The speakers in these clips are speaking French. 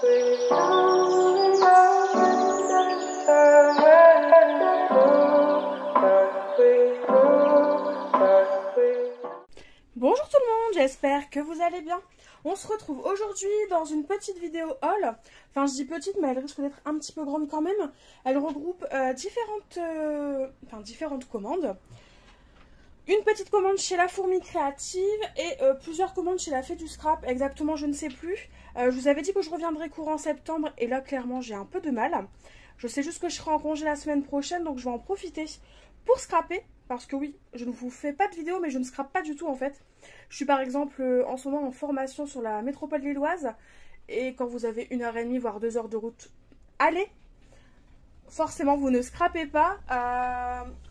Bonjour tout le monde, j'espère que vous allez bien. On se retrouve aujourd'hui dans une petite vidéo haul. Enfin, je dis petite, mais elle risque d'être un petit peu grande quand même. Elle regroupe différentes commandes. Une petite commande chez La Fourmi Créative et plusieurs commandes chez La Fée du Scrap. Exactement, je ne sais plus. Je vous avais dit que je reviendrai courant septembre et là, clairement, j'ai un peu de mal. Je sais juste que je serai en congé la semaine prochaine, donc je vais en profiter pour scraper. Parce que oui, je ne vous fais pas de vidéo, mais je ne scrape pas du tout en fait. Je suis par exemple en ce moment en formation sur la métropole lilloise. Et quand vous avez 1h30, voire 2 heures de route, allez, forcément vous ne scrapez pas.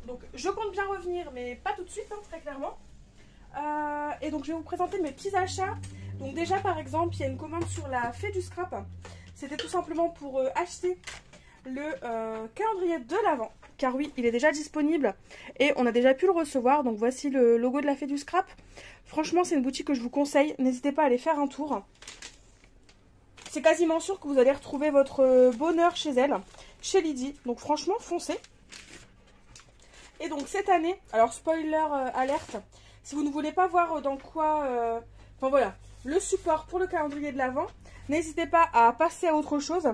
Donc je compte bien revenir, mais pas tout de suite, hein, très clairement. Et donc je vais vous présenter mes petits achats. Donc déjà par exemple, il y a une commande sur La Fée du Scrap. C'était tout simplement pour acheter le calendrier de l'Avent. Car oui, il est déjà disponible et on a déjà pu le recevoir. Donc voici le logo de La Fée du Scrap. Franchement, c'est une boutique que je vous conseille. N'hésitez pas à aller faire un tour. C'est quasiment sûr que vous allez retrouver votre bonheur chez elle, chez Lydie. Donc franchement, foncez. Et donc cette année, alors spoiler alerte, si vous ne voulez pas voir dans quoi... enfin voilà, le support pour le calendrier de l'Avent, n'hésitez pas à passer à autre chose,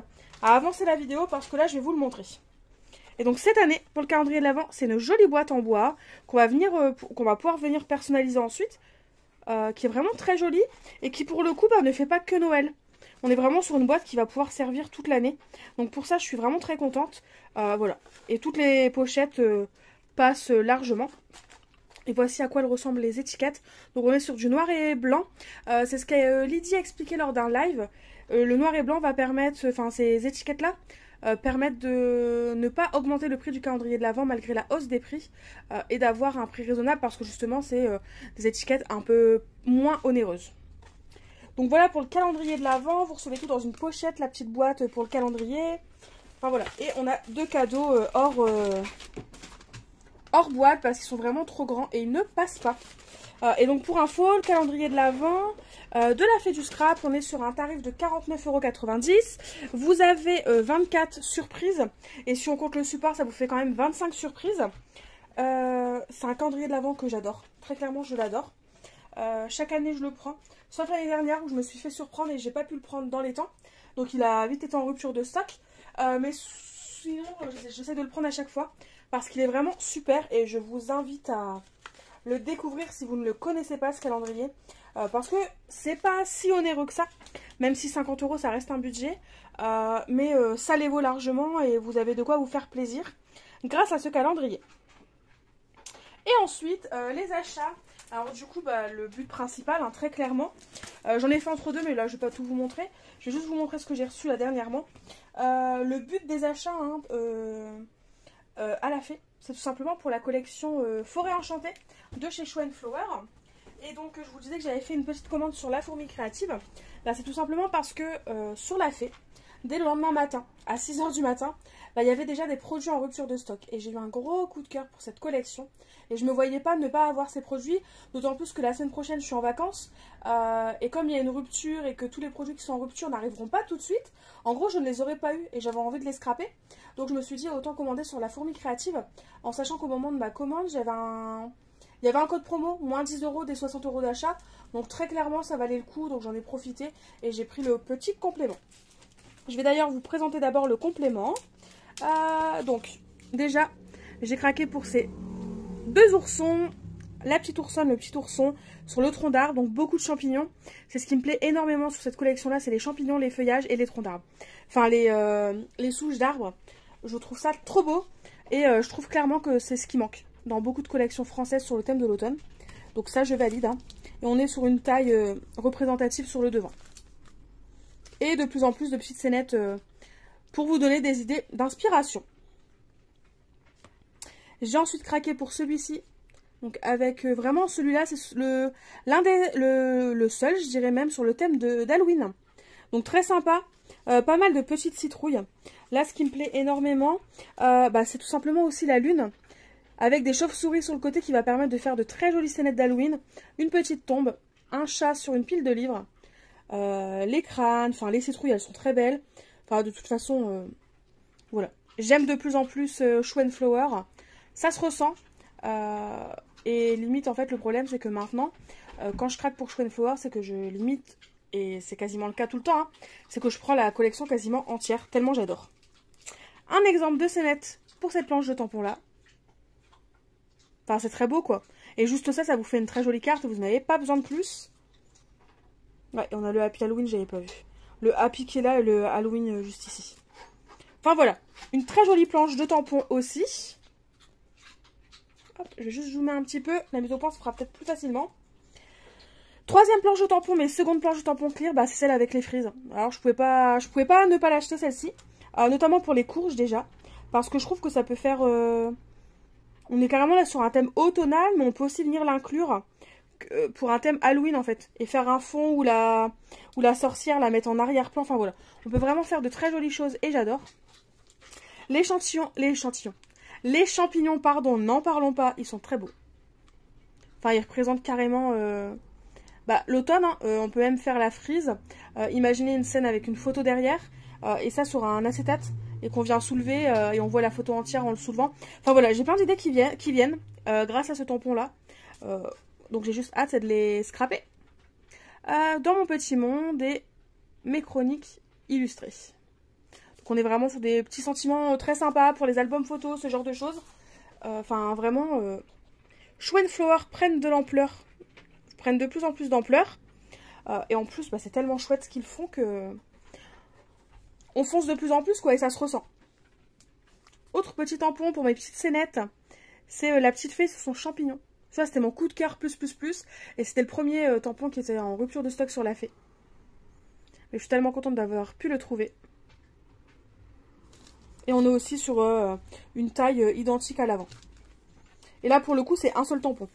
à avancer la vidéo parce que là, je vais vous le montrer. Et donc cette année, pour le calendrier de l'Avent, c'est une jolie boîte en bois qu'on va pouvoir venir personnaliser ensuite, qui est vraiment très jolie et qui pour le coup ne fait pas que Noël. On est vraiment sur une boîte qui va pouvoir servir toute l'année. Donc pour ça, je suis vraiment très contente. Voilà. Et toutes les pochettes passent largement. Et voici à quoi elles ressemblent les étiquettes. Donc on est sur du noir et blanc. C'est ce que Lydie a expliqué lors d'un live. Le noir et blanc va permettre, enfin ces étiquettes-là, permettent de ne pas augmenter le prix du calendrier de l'Avent malgré la hausse des prix et d'avoir un prix raisonnable parce que justement c'est des étiquettes un peu moins onéreuses. Donc voilà pour le calendrier de l'Avent, vous recevez tout dans une pochette, la petite boîte pour le calendrier. Enfin voilà, et on a deux cadeaux hors boîte parce qu'ils sont vraiment trop grands et ils ne passent pas. Et donc pour info, le calendrier de l'Avent de La Fée du Scrap, on est sur un tarif de 49,90 €. Vous avez 24 surprises et si on compte le support, ça vous fait quand même 25 surprises. C'est un calendrier de l'Avent que j'adore, très clairement je l'adore. Chaque année je le prends, sauf l'année dernière où je me suis fait surprendre et j'ai pas pu le prendre dans les temps. Donc il a vite été en rupture de stock. Mais sinon j'essaie de le prendre à chaque fois parce qu'il est vraiment super et je vous invite à le découvrir si vous ne le connaissez pas ce calendrier. Parce que c'est pas si onéreux que ça, même si 50 € ça reste un budget. Mais ça les vaut largement et vous avez de quoi vous faire plaisir grâce à ce calendrier. Et ensuite les achats. Alors du coup le but principal hein, très clairement, j'en ai fait entre deux mais là je vais pas tout vous montrer, je vais juste vous montrer ce que j'ai reçu là dernièrement. Le but des achats hein, à la fée, c'est tout simplement pour la collection Forêt Enchantée de chez Show & Flower. Et donc je vous disais que j'avais fait une petite commande sur La Fourmi Créative. Là c'est tout simplement parce que sur la fée, dès le lendemain matin, à 6 h du matin, il y avait déjà des produits en rupture de stock. Et j'ai eu un gros coup de cœur pour cette collection. Et je ne me voyais pas ne pas avoir ces produits. D'autant plus que la semaine prochaine, je suis en vacances. Et comme il y a une rupture et que tous les produits qui sont en rupture n'arriveront pas tout de suite, en gros, je ne les aurais pas eu et j'avais envie de les scraper. Donc je me suis dit, autant commander sur La Fourmi Créative. En sachant qu'au moment de ma commande, il y avait un code promo, moins 10 € des 60 € d'achat. Donc très clairement, ça valait le coup. Donc j'en ai profité et j'ai pris le petit complément. Je vais d'ailleurs vous présenter d'abord le complément. Donc, déjà, j'ai craqué pour ces deux oursons. La petite oursonne, le petit ourson sur le tronc d'arbre. Donc, beaucoup de champignons. C'est ce qui me plaît énormément sur cette collection-là. C'est les champignons, les feuillages et les troncs d'arbre. Enfin, les souches d'arbres. Je trouve ça trop beau. Et je trouve clairement que c'est ce qui manque dans beaucoup de collections françaises sur le thème de l'automne. Donc ça, je valide. Hein. Et on est sur une taille représentative sur le devant. Et de plus en plus de petites scénettes pour vous donner des idées d'inspiration. J'ai ensuite craqué pour celui-ci. Donc avec vraiment celui-là, c'est le seul, je dirais même, sur le thème d'Halloween. Donc très sympa. Pas mal de petites citrouilles. Là, ce qui me plaît énormément, c'est tout simplement aussi la lune. Avec des chauves-souris sur le côté qui va permettre de faire de très jolies scénettes d'Halloween. Une petite tombe. Un chat sur une pile de livres. les crânes, enfin les citrouilles, elles sont très belles. Enfin, de toute façon, voilà. J'aime de plus en plus Show & Flower. Ça se ressent. Et limite, en fait, le problème, c'est que maintenant, quand je craque pour Show & Flower, c'est que je limite, et c'est quasiment le cas tout le temps, hein, c'est que je prends la collection quasiment entière, tellement j'adore. Un exemple de scénette pour cette planche de tampon là. Enfin, c'est très beau, quoi. Et juste ça, ça vous fait une très jolie carte, vous n'avez pas besoin de plus. Ouais, et on a le Happy Halloween, j'avais pas vu. Le Happy qui est là et le Halloween juste ici. Enfin, voilà. Une très jolie planche de tampon aussi. Hop, je vais juste zoomer un petit peu. La mise au point se fera peut-être plus facilement. Troisième planche de tampon, mais seconde planche de tampon clear, bah, c'est celle avec les frises. Alors, je pouvais pas ne pas l'acheter, celle-ci. Notamment pour les courges, déjà. Parce que je trouve que ça peut faire... On est carrément là sur un thème automnal, mais on peut aussi venir l'inclure pour un thème Halloween, en fait. Et faire un fond où la sorcière la mettre en arrière-plan. Enfin, voilà. On peut vraiment faire de très jolies choses et j'adore. Les champignons, pardon, n'en parlons pas. Ils sont très beaux. Enfin, ils représentent carrément... l'automne, hein, on peut même faire la frise. Imaginez une scène avec une photo derrière. Et ça sur un acétate. Et qu'on vient soulever et on voit la photo entière en le soulevant. Enfin voilà, j'ai plein d'idées qui viennent grâce à ce tampon-là. Donc j'ai juste hâte, c'est de les scraper. Dans mon petit monde et mes chroniques illustrées. Donc on est vraiment sur des petits sentiments très sympas pour les albums photos, ce genre de choses. Enfin vraiment, Show & Flower prennent de l'ampleur. Prennent de plus en plus d'ampleur. Et en plus, c'est tellement chouette ce qu'ils font que... On fonce de plus en plus, quoi, et ça se ressent. Autre petit tampon pour mes petites scénettes, c'est la petite fée sur son champignon. Ça, c'était mon coup de cœur plus. Et c'était le premier tampon qui était en rupture de stock sur la fée. Mais je suis tellement contente d'avoir pu le trouver. Et on est aussi sur une taille identique à l'avant. Et là, pour le coup, c'est un seul tampon.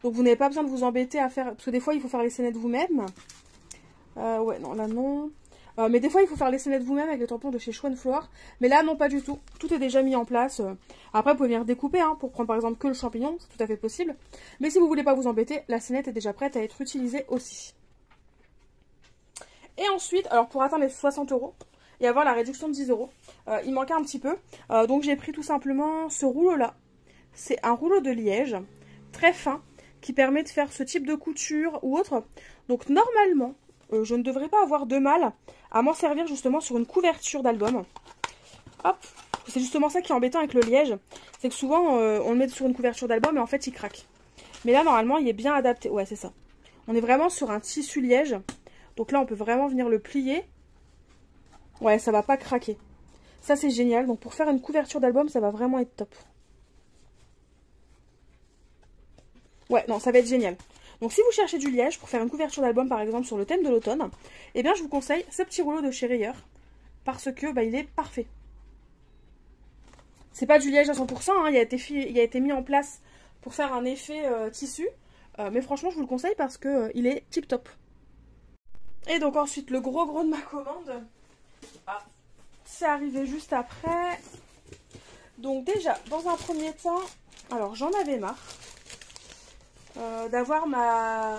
Donc, vous n'avez pas besoin de vous embêter à faire... Parce que des fois, il faut faire les scénettes vous-même. Ouais, non, là, non... mais des fois, il faut faire les scénettes vous-même avec les tampons de chez Show & Flower. Mais là, non, pas du tout. Tout est déjà mis en place. Après, vous pouvez venir découper, hein, pour prendre par exemple que le champignon. C'est tout à fait possible. Mais si vous voulez pas vous embêter, la scénette est déjà prête à être utilisée aussi. Et ensuite, alors pour atteindre les 60 € et avoir la réduction de 10 €, il manquait un petit peu. Donc j'ai pris tout simplement ce rouleau-là. C'est un rouleau de liège, très fin, qui permet de faire ce type de couture ou autre. Donc normalement... je ne devrais pas avoir de mal à m'en servir justement sur une couverture d'album. Hop, c'est justement ça qui est embêtant avec le liège. C'est que souvent, on le met sur une couverture d'album et en fait, il craque. Mais là, normalement, il est bien adapté. Ouais, c'est ça. On est vraiment sur un tissu liège. Donc là, on peut vraiment venir le plier. Ouais, ça va pas craquer. Ça, c'est génial. Donc pour faire une couverture d'album, ça va vraiment être top. Ouais, non, ça va être génial. Donc si vous cherchez du liège pour faire une couverture d'album par exemple sur le thème de l'automne, eh bien je vous conseille ce petit rouleau de chez Rayer parce que il est parfait. C'est pas du liège à 100%, hein, il a été mis en place pour faire un effet tissu, mais franchement je vous le conseille parce que il est tip top. Et donc ensuite le gros de ma commande, c'est arrivé juste après. Donc déjà dans un premier temps, alors j'en avais marre. D'avoir ma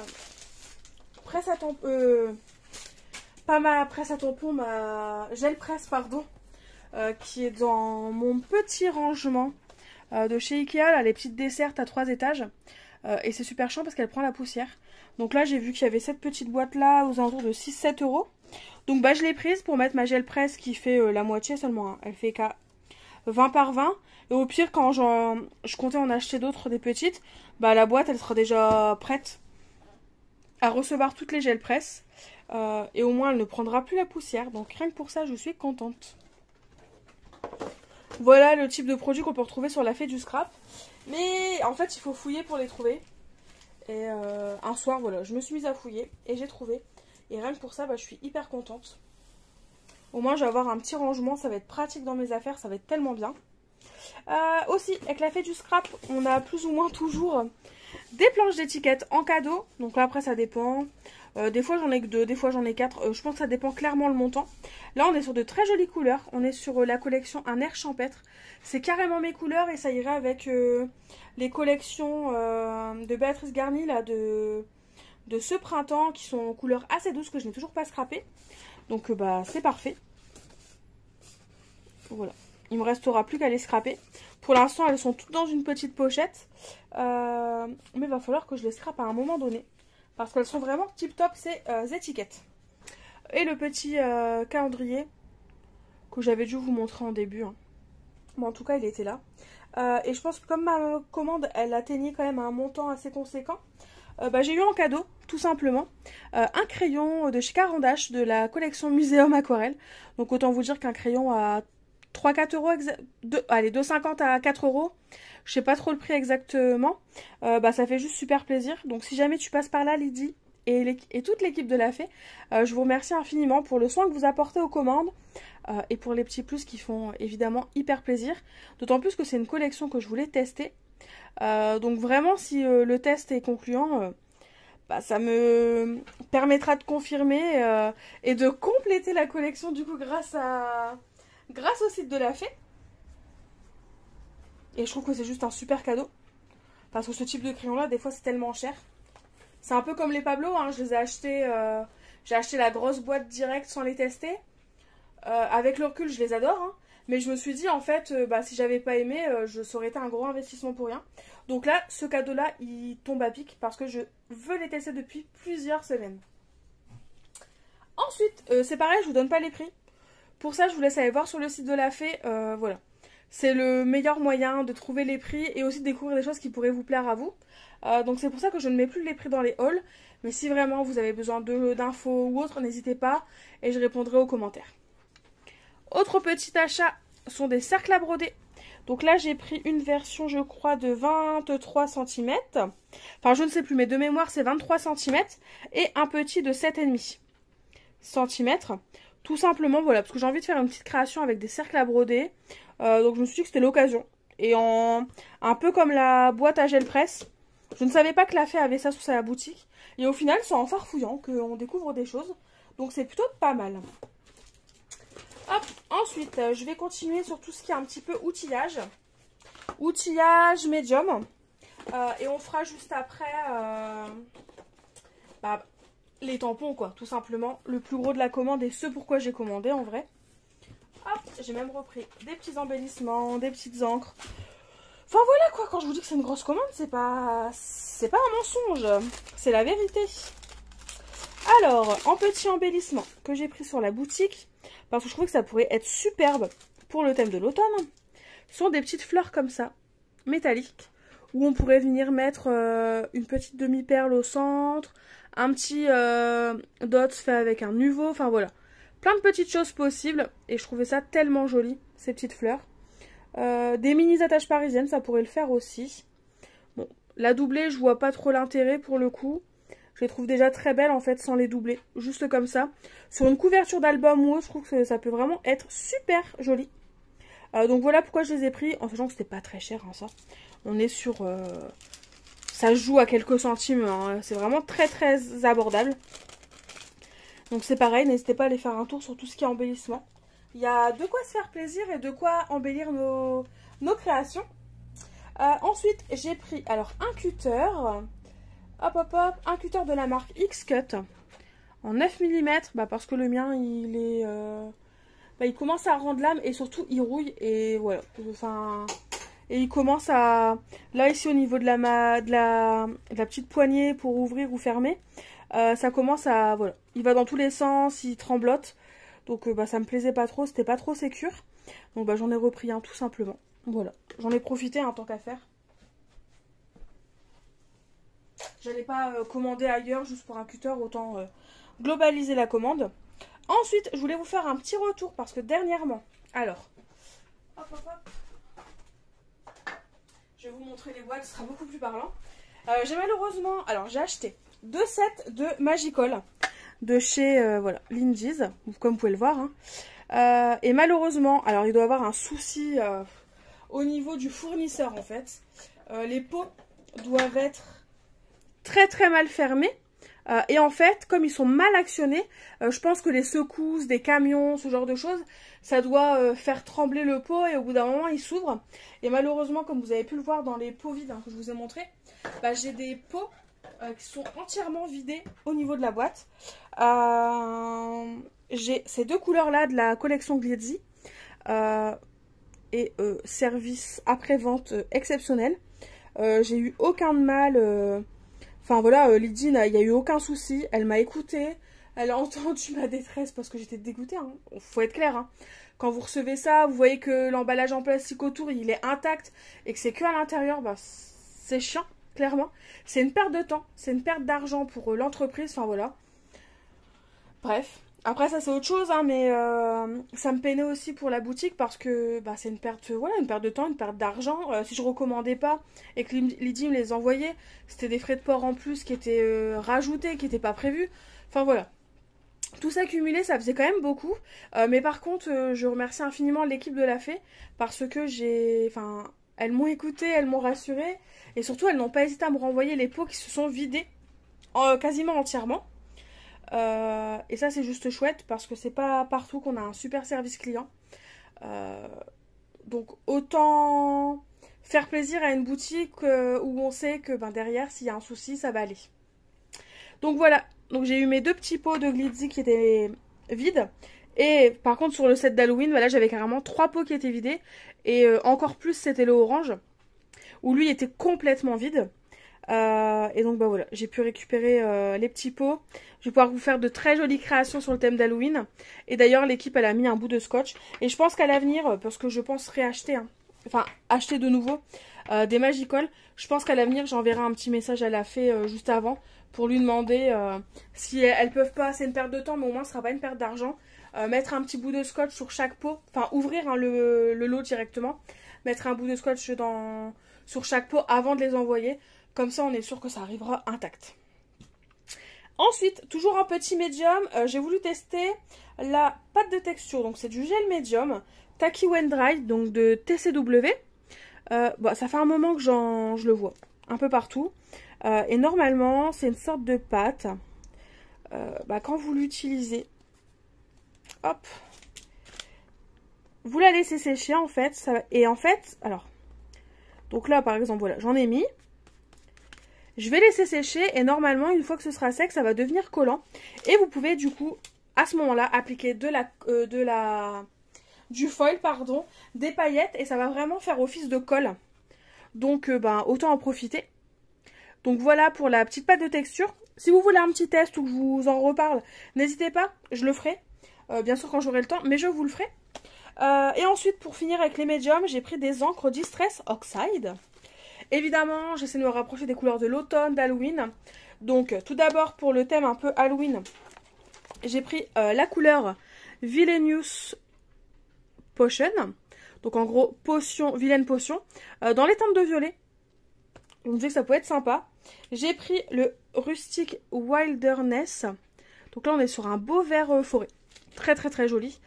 presse à tampon, pas ma presse à tampon, ma gel presse, pardon, qui est dans mon petit rangement de chez Ikea, là, les petites dessertes à 3 étages. Et c'est super chiant parce qu'elle prend la poussière. Donc là, j'ai vu qu'il y avait cette petite boîte là aux alentours de 6-7 €. Donc je l'ai prise pour mettre ma gel presse qui fait la moitié seulement. Hein. Elle fait qu'à 20 par 20. Et au pire, quand je comptais en acheter d'autres, des petites, la boîte, elle sera déjà prête à recevoir toutes les gels presse. Et au moins, elle ne prendra plus la poussière. Donc rien que pour ça, je suis contente. Voilà le type de produit qu'on peut retrouver sur la fée du scrap. Mais en fait, il faut fouiller pour les trouver. Et un soir, voilà, je me suis mise à fouiller et j'ai trouvé. Et rien que pour ça, je suis hyper contente. Au moins, je vais avoir un petit rangement. Ça va être pratique dans mes affaires. Ça va être tellement bien. Aussi, avec la fée du scrap, on a plus ou moins toujours des planches d'étiquettes en cadeau. Donc là, après, ça dépend. Des fois, j'en ai que 2, des fois, j'en ai 4. Je pense que ça dépend clairement le montant. Là, on est sur de très jolies couleurs. On est sur la collection Un air champêtre. C'est carrément mes couleurs et ça irait avec les collections de Béatrice Garny, là, de ce printemps qui sont en couleur assez douce que je n'ai toujours pas scrappé. Donc bah c'est parfait. Voilà. Il me restera plus qu'à les scraper. Pour l'instant, elles sont toutes dans une petite pochette. Mais il va falloir que je les scrape à un moment donné. Parce qu'elles sont vraiment tip top ces étiquettes. Et le petit calendrier que j'avais dû vous montrer en début. Hein. Bon, en tout cas, il était là. Et je pense que comme ma commande, elle atteignait quand même un montant assez conséquent, bah, j'ai eu en cadeau, tout simplement, un crayon de chez Caran d'Ache de la collection Muséum Aquarelle. Donc autant vous dire qu'un crayon à 3-4 euros, allez, 2,50 à 4 euros, je sais pas trop le prix exactement, bah, ça fait juste super plaisir. Donc si jamais tu passes par là, Lydie, et toute l'équipe de la Fée, je vous remercie infiniment pour le soin que vous apportez aux commandes et pour les petits plus qui font évidemment hyper plaisir. D'autant plus que c'est une collection que je voulais tester. Donc vraiment, si le test est concluant, bah, ça me permettra de confirmer et de compléter la collection du coup grâce au site de la Fée. Et je trouve que c'est juste un super cadeau. Parce que ce type de crayon là, des fois c'est tellement cher. C'est un peu comme les Pablo, hein. Je les ai achetés, j'ai acheté la grosse boîte directe sans les tester. Avec le recul, je les adore, hein. Mais je me suis dit, en fait, bah, si j'avais pas aimé, ça aurait été un gros investissement pour rien. Donc là, ce cadeau-là, il tombe à pic parce que je veux les tester depuis plusieurs semaines. Ensuite, c'est pareil, je vous donne pas les prix. Pour ça, je vous laisse aller voir sur le site de la Fée. Voilà. C'est le meilleur moyen de trouver les prix et aussi de découvrir des choses qui pourraient vous plaire à vous. Donc c'est pour ça que je ne mets plus les prix dans les hauls. Mais si vraiment vous avez besoin d'infos ou autre, n'hésitez pas et je répondrai aux commentaires. Autre petit achat sont des cercles à broder. Donc là j'ai pris une version je crois de 23 cm. Enfin je ne sais plus mais de mémoire c'est 23 cm. Et un petit de 7,5 cm. Tout simplement voilà parce que j'ai envie de faire une petite création avec des cercles à broder. Donc je me suis dit que c'était l'occasion. Et un peu comme la boîte à gel presse. Je ne savais pas que la Fée avait ça sous sa boutique. Et au final c'est en farfouillant qu'on découvre des choses. Donc c'est plutôt pas mal. Hop, ensuite, je vais continuer sur tout ce qui est un petit peu outillage. Outillage médium. Et on fera juste après bah, les tampons, quoi, tout simplement. Le plus gros de la commande et ce pourquoi j'ai commandé, en vrai. Hop, j'ai même repris des petits embellissements, des petites encres. Enfin, voilà, quoi, quand je vous dis que c'est une grosse commande, c'est pas un mensonge. C'est la vérité. Alors, en petit embellissement que j'ai pris sur la boutique... Parce que je trouvais que ça pourrait être superbe pour le thème de l'automne. Ce sont des petites fleurs comme ça, métalliques. Où on pourrait venir mettre une petite demi-perle au centre. Un petit dot fait avec un nuveau. Enfin voilà. Plein de petites choses possibles. Et je trouvais ça tellement joli, ces petites fleurs. Des mini attaches parisiennes, ça pourrait le faire aussi. Bon, la doublée, je vois pas trop l'intérêt pour le coup. Je les trouve déjà très belles en fait sans les doubler, juste comme ça. Sur une couverture d'album ou autre, je trouve que ça peut vraiment être super joli. Donc voilà pourquoi je les ai pris, en sachant que c'était pas très cher hein, ça. On est sur... ça se joue à quelques centimes, hein. C'est vraiment très très abordable. Donc c'est pareil, n'hésitez pas à aller faire un tour sur tout ce qui est embellissement. Il y a de quoi se faire plaisir et de quoi embellir nos créations. Ensuite j'ai pris alors un cutter... Hop hop hop, un cutter de la marque X-Cut en 9 mm, bah parce que le mien il est bah il commence à rendre l'âme et surtout il rouille et voilà, enfin et il commence à là ici au niveau de la petite poignée pour ouvrir ou fermer, ça commence à voilà, il va dans tous les sens, il tremblote. Donc bah ça me plaisait pas trop, c'était pas trop sécure. Donc bah j'en ai repris un tout simplement. Voilà, j'en ai profité hein, tant qu'à faire. J'allais pas commander ailleurs juste pour un cutter, autant globaliser la commande. Ensuite, je voulais vous faire un petit retour parce que dernièrement, alors, hop hop hop, je vais vous montrer les boîtes, ce sera beaucoup plus parlant. J'ai malheureusement, alors j'ai acheté 2 sets de Magical de chez voilà, Lindy's, comme vous pouvez le voir. Hein. Et malheureusement, alors il doit y avoir un souci au niveau du fournisseur en fait. Les pots doivent être très très mal fermés et en fait comme ils sont mal actionnés, je pense que les secousses des camions, ce genre de choses, ça doit faire trembler le pot et au bout d'un moment il s'ouvre. Et malheureusement comme vous avez pu le voir dans les pots vides hein, que je vous ai montré, bah, j'ai des pots qui sont entièrement vidés au niveau de la boîte. J'ai ces deux couleurs-là de la collection Glitzy. Et service après-vente exceptionnel. J'ai eu aucun mal. Enfin voilà, Lydie, il n'y a eu aucun souci. Elle m'a écoutée. Elle a entendu ma détresse parce que j'étais dégoûtée. Hein. Faut être clair. Hein. Quand vous recevez ça, vous voyez que l'emballage en plastique autour, il est intact et que c'est que à l'intérieur, bah, c'est chiant, clairement. C'est une perte de temps, c'est une perte d'argent pour l'entreprise. Enfin voilà. Bref. Après ça c'est autre chose, hein, mais ça me peinait aussi pour la boutique parce que bah, c'est une perte, voilà, une perte de temps, une perte d'argent. Si je recommandais pas et que Lydie me les envoyait, c'était des frais de port en plus qui étaient rajoutés, qui n'étaient pas prévus. Enfin voilà. Tout ça cumulé, ça faisait quand même beaucoup. Mais par contre, je remercie infiniment l'équipe de la Fée parce que enfin, elles m'ont écouté, elles m'ont rassurée et surtout elles n'ont pas hésité à me renvoyer les pots qui se sont vidés quasiment entièrement. Et ça c'est juste chouette parce que c'est pas partout qu'on a un super service client. Donc autant faire plaisir à une boutique où on sait que ben, derrière s'il y a un souci ça va aller. Donc voilà, donc j'ai eu mes deux petits pots de Glitzy qui étaient vides. Et par contre sur le set d'Halloween, voilà, j'avais carrément 3 pots qui étaient vidés. Et encore plus c'était le orange où lui était complètement vide. Et donc bah voilà, j'ai pu récupérer les petits pots. Je vais pouvoir vous faire de très jolies créations sur le thème d'Halloween. Et d'ailleurs l'équipe elle a mis un bout de scotch. Et je pense qu'à l'avenir, parce que je pense réacheter, hein, enfin acheter de nouveau des Magical, je pense qu'à l'avenir j'enverrai un petit message à la Fée juste avant pour lui demander si elles peuvent pas, c'est une perte de temps mais au moins ce sera pas une perte d'argent. Mettre un petit bout de scotch sur chaque pot, enfin ouvrir hein, le lot directement, mettre un bout de scotch sur chaque pot avant de les envoyer. Comme ça, on est sûr que ça arrivera intact. Ensuite, toujours un petit médium, j'ai voulu tester la pâte de texture. Donc, c'est du gel médium Tacky When Dry, donc de TCW. Bon, ça fait un moment que je le vois un peu partout. Et normalement, c'est une sorte de pâte. Quand vous l'utilisez, hop, vous la laissez sécher en fait. Et en fait, alors, donc là, par exemple, voilà, j'en ai mis. Je vais laisser sécher et normalement, une fois que ce sera sec, ça va devenir collant. Et vous pouvez du coup, à ce moment-là, appliquer du foil, pardon, des paillettes et ça va vraiment faire office de colle. Donc, autant en profiter. Donc voilà pour la petite pâte de texture. Si vous voulez un petit test ou que je vous en reparle, n'hésitez pas, je le ferai. Bien sûr quand j'aurai le temps, mais je vous le ferai. Et ensuite, pour finir avec les médiums, j'ai pris des encres Distress Oxide. Évidemment, j'essaie de me rapprocher des couleurs de l'automne, d'Halloween. Donc, tout d'abord, pour le thème un peu Halloween, j'ai pris la couleur Villainous Potion. Donc, en gros, vilaine potion. Dans les teintes de violet. Je me disais que ça peut être sympa. J'ai pris le Rustic Wilderness. Donc là, on est sur un beau vert forêt. Très, très, très joli.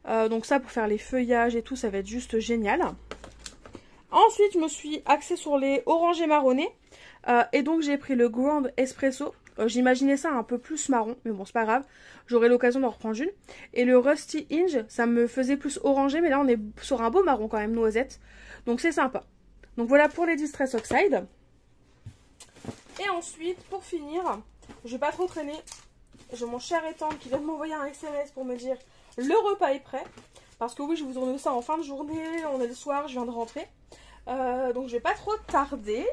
Donc ça, pour faire les feuillages et tout, ça va être juste génial. Ensuite, je me suis axée sur les orangés marronnés. Et donc, j'ai pris le Grand Espresso. J'imaginais ça un peu plus marron, mais bon, c'est pas grave. J'aurai l'occasion d'en reprendre une. Et le Rusty Hinge, ça me faisait plus orangé, mais là, on est sur un beau marron quand même, noisette. Donc, c'est sympa. Donc, voilà pour les Distress Oxide. Et ensuite, pour finir, je vais pas trop traîner. J'ai mon cher étant qui vient de m'envoyer un SMS pour me dire le repas est prêt. Parce que oui, je vous tourne ça en fin de journée. On est le soir, je viens de rentrer. Donc je vais pas trop tarder.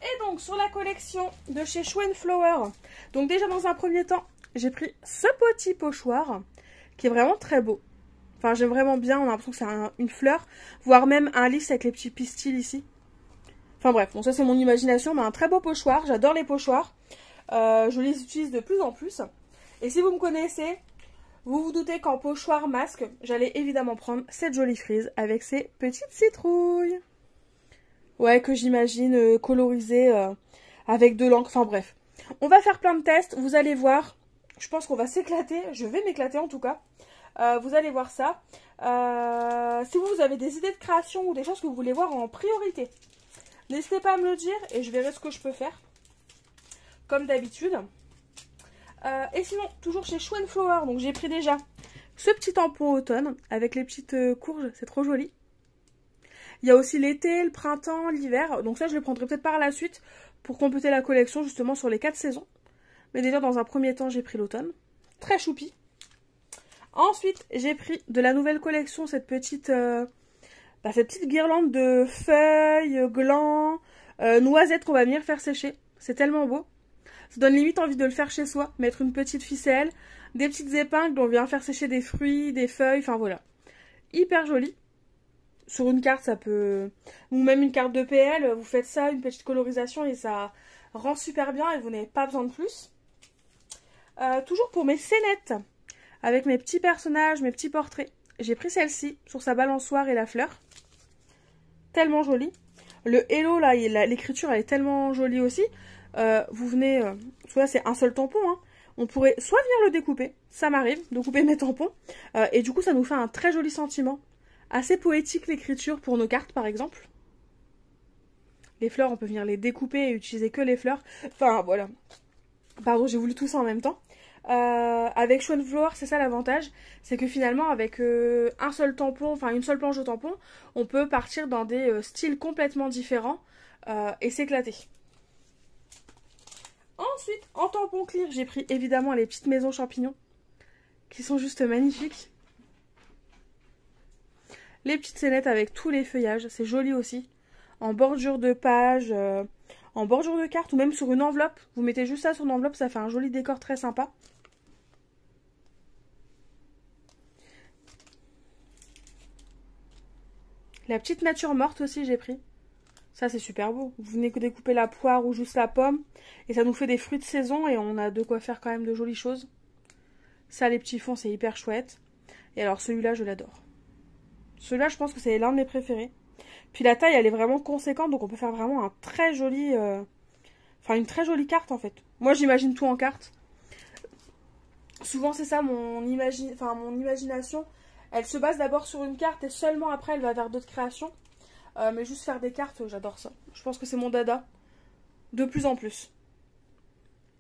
Et donc sur la collection de chez Show & Flower, donc déjà dans un premier temps, j'ai pris ce petit pochoir qui est vraiment très beau. Enfin j'aime vraiment bien, on a l'impression que c'est une fleur, voire même un lys avec les petits pistils ici. Enfin bref, bon ça c'est mon imagination, mais un très beau pochoir, j'adore les pochoirs. Je les utilise de plus en plus. Et si vous me connaissez, vous vous doutez qu'en pochoir masque, j'allais évidemment prendre cette jolie frise avec ses petites citrouilles. Ouais, que j'imagine colorisée avec de l'encre. Enfin bref, on va faire plein de tests, vous allez voir. Je pense qu'on va s'éclater, je vais m'éclater en tout cas. Vous allez voir ça. Si vous avez des idées de création ou des choses que vous voulez voir en priorité, n'hésitez pas à me le dire et je verrai ce que je peux faire. Comme d'habitude. Et sinon, toujours chez Show & Flower, donc j'ai pris déjà ce petit tampon automne avec les petites courges, c'est trop joli. Il y a aussi l'été, le printemps, l'hiver, donc ça je le prendrai peut-être par la suite pour compléter la collection justement sur les 4 saisons. Mais déjà dans un premier temps j'ai pris l'automne. Très choupi. Ensuite j'ai pris de la nouvelle collection cette petite guirlande de feuilles, glands, noisettes qu'on va venir faire sécher. C'est tellement beau. Ça donne limite envie de le faire chez soi. Mettre une petite ficelle, des petites épingles, on vient faire sécher des fruits, des feuilles, enfin voilà. Hyper joli. Sur une carte ça peut... Ou même une carte de PL, vous faites ça, une petite colorisation et ça rend super bien et vous n'avez pas besoin de plus. Toujours pour mes scénettes, avec mes petits personnages, mes petits portraits. J'ai pris celle-ci, sur sa balançoire et la fleur. Tellement jolie. Le hello, là, l'écriture, elle est tellement jolie aussi. Vous venez... soit c'est un seul tampon, hein. On pourrait soit venir le découper, ça m'arrive, de couper mes tampons. Et du coup, ça nous fait un très joli sentiment. Assez poétique, l'écriture, pour nos cartes, par exemple. Les fleurs, on peut venir les découper et utiliser que les fleurs. Enfin, voilà. Pardon, j'ai voulu tout ça en même temps. Avec Show and Flower, c'est ça l'avantage, c'est que finalement avec un seul tampon, enfin une seule planche de tampon, on peut partir dans des styles complètement différents et s'éclater. Ensuite, en tampon clear, j'ai pris évidemment les petites maisons champignons qui sont juste magnifiques. Les petites scénettes avec tous les feuillages, c'est joli aussi. En bordure de page, en bordure de carte ou même sur une enveloppe. Vous mettez juste ça sur une enveloppe, ça fait un joli décor très sympa. La petite nature morte aussi j'ai pris. Ça c'est super beau. Vous venez que découper la poire ou juste la pomme. Et ça nous fait des fruits de saison et on a de quoi faire quand même de jolies choses. Ça les petits fonds c'est hyper chouette. Et alors celui-là je l'adore. Celui-là je pense que c'est l'un de mes préférés. Puis la taille elle est vraiment conséquente donc on peut faire vraiment un très joli... Enfin une très jolie carte en fait. Moi j'imagine tout en carte. Souvent c'est ça mon imagination. Elle se base d'abord sur une carte et seulement après elle va vers d'autres créations. Mais juste faire des cartes, j'adore ça. Je pense que c'est mon dada. De plus en plus.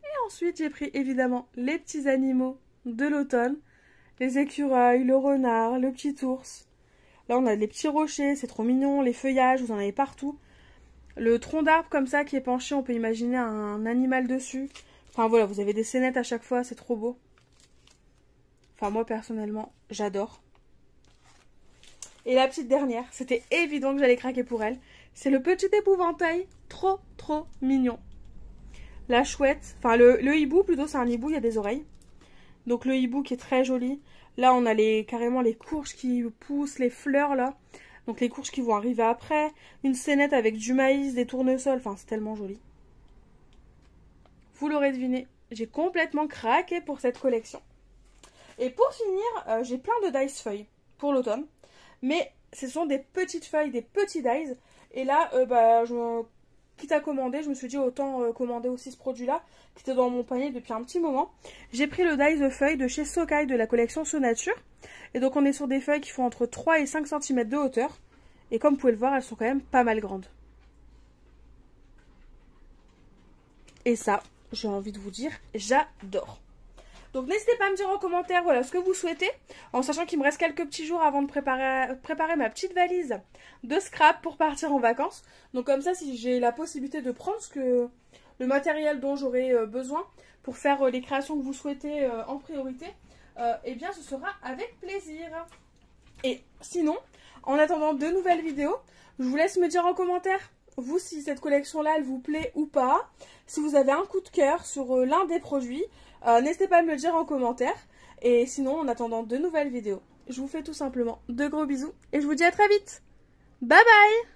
Et ensuite j'ai pris évidemment les petits animaux de l'automne. Les écureuils, le renard, le petit ours. Là on a les petits rochers, c'est trop mignon. Les feuillages, vous en avez partout. Le tronc d'arbre comme ça qui est penché, on peut imaginer un animal dessus. Enfin voilà, vous avez des scénettes à chaque fois, c'est trop beau. Enfin moi personnellement, j'adore. Et la petite dernière, c'était évident que j'allais craquer pour elle. C'est le petit épouvantail, trop mignon. La chouette, enfin le hibou plutôt, c'est un hibou, il y a des oreilles. Donc le hibou qui est très joli. Là on a carrément les courges qui poussent, les fleurs là. Donc les courges qui vont arriver après. Une scénette avec du maïs, des tournesols, enfin c'est tellement joli. Vous l'aurez deviné, j'ai complètement craqué pour cette collection. Et pour finir, j'ai plein de dice feuilles pour l'automne. Mais ce sont des petites feuilles, des petits dies. Et là, quitte à commander, je me suis dit autant commander aussi ce produit-là, qui était dans mon panier depuis un petit moment. J'ai pris le dies de feuilles de chez Sokai de la collection So Nature. Et donc on est sur des feuilles qui font entre 3 et 5 cm de hauteur. Et comme vous pouvez le voir, elles sont quand même pas mal grandes. Et ça, j'ai envie de vous dire, j'adore. Donc n'hésitez pas à me dire en commentaire voilà, ce que vous souhaitez, en sachant qu'il me reste quelques petits jours avant de préparer ma petite valise de scrap pour partir en vacances. Donc comme ça, si j'ai la possibilité de prendre le matériel dont j'aurai besoin pour faire les créations que vous souhaitez en priorité, eh bien ce sera avec plaisir. Et sinon, en attendant de nouvelles vidéos, je vous laisse me dire en commentaire vous si cette collection-là elle vous plaît ou pas, si vous avez un coup de cœur sur l'un des produits. N'hésitez pas à me le dire en commentaire. Et sinon, en attendant de nouvelles vidéos, je vous fais tout simplement de gros bisous. Et je vous dis à très vite. Bye bye!